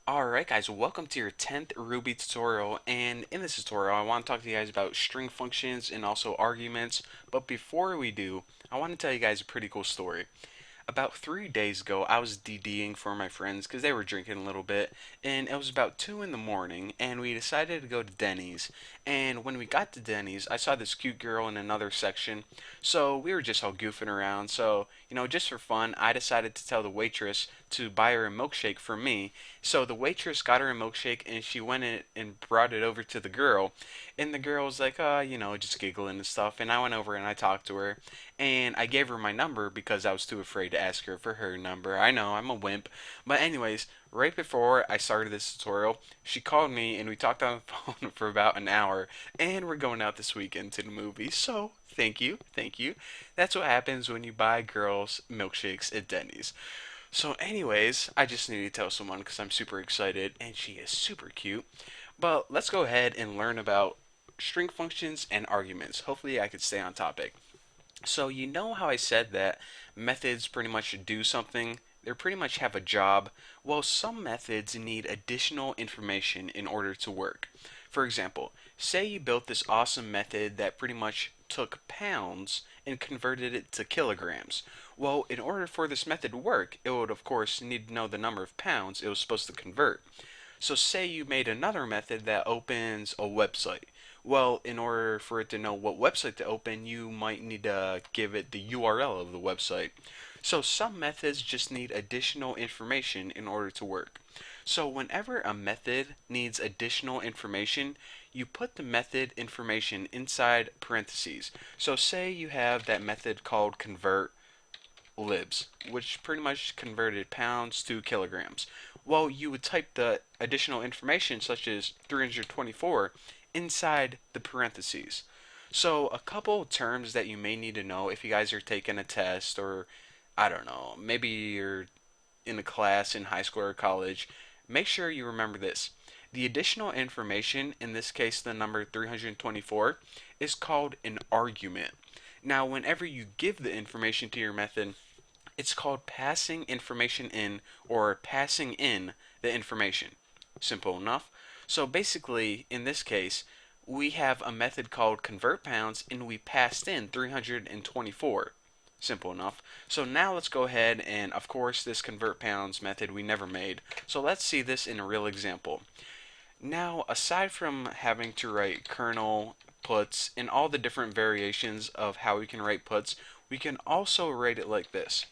Alright guys, welcome to your 10th Ruby tutorial, and in this tutorial I want to talk to you guys about string functions and also arguments. But before we do, I want to tell you guys a pretty cool story. About 3 days ago, I was DDing for my friends because they were drinking a little bit, and it was about 2 in the morning, and we decided to go to Denny's. And when we got to Denny's, I saw this cute girl in another section, so we were just all goofing around. So, just for fun, I decided to tell the waitress to buy her a milkshake for me. So the waitress got her a milkshake, and she went in and brought it over to the girl. And the girl was like, just giggling and stuff. And I went over and I talked to her, and I gave her my number because I was too afraid to ask her for her number. I know, I'm a wimp. But anyways, right before I started this tutorial, she called me and we talked on the phone for about an hour, and we're going out this weekend to the movies. So, thank you, thank you. That's what happens when you buy girls milkshakes at Denny's. So anyways, I just need to tell someone because I'm super excited and she is super cute. But let's go ahead and learn about string functions and arguments. Hopefully I could stay on topic. So you know how I said that methods pretty much do something? They pretty much have a job. Well, some methods need additional information in order to work. For example, say you built this awesome method that pretty much took pounds and converted it to kilograms. Well, in order for this method to work, it would of course need to know the number of pounds it was supposed to convert. So say you made another method that opens a website. Well, in order for it to know what website to open, you might need to give it the URL of the website. So some methods just need additional information in order to work. So whenever a method needs additional information, you put the method information inside parentheses. So say you have that method called convert libs, which pretty much converted pounds to kilograms. Well, you would type the additional information, such as 324, inside the parentheses. So, a couple of terms that you may need to know if you guys are taking a test, or I don't know, maybe you're in a class in high school or college, make sure you remember this. The additional information, in this case the number 324, is called an argument. Now, whenever you give the information to your method, it's called passing information in or passing in the information. Simple enough. So basically, in this case, we have a method called convert pounds and we passed in 324. Simple enough. So now let's go ahead and, of course, this convert pounds method we never made. So let's see this in a real example. Now, aside from having to write kernel, puts, and all the different variations of how we can write puts, we can also write it like this.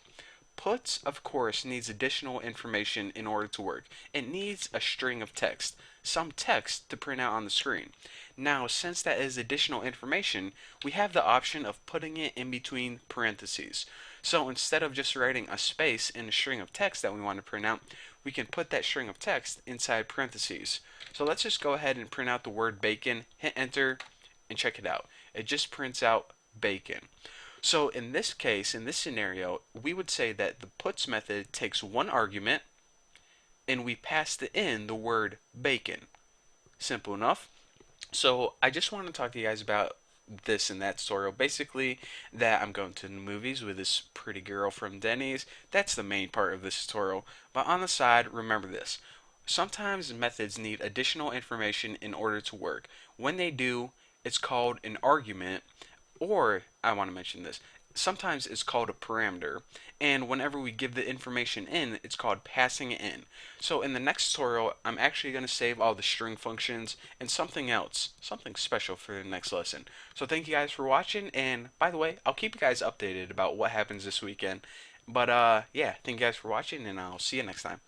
Puts, of course, needs additional information in order to work. It needs a string of text, some text to print out on the screen. Now, since that is additional information, we have the option of putting it in between parentheses. So instead of just writing a space in a string of text that we want to print out, we can put that string of text inside parentheses. So let's just go ahead and print out the word bacon, hit enter, and check it out. It just prints out bacon. So in this case, in this scenario, we would say that the puts method takes one argument and we passed in the word bacon. Simple enough. So I just want to talk to you guys about this and that tutorial. Basically, that I'm going to the movies with this pretty girl from Denny's. That's the main part of this tutorial. But on the side, remember this. Sometimes methods need additional information in order to work. When they do, it's called an argument, or I want to mention this. Sometimes it's called a parameter, and whenever we give the information in, it's called passing it in. So in the next tutorial, I'm actually going to save all the string functions and something else, something special for the next lesson. So thank you guys for watching, and by the way, I'll keep you guys updated about what happens this weekend. But yeah, thank you guys for watching, and I'll see you next time.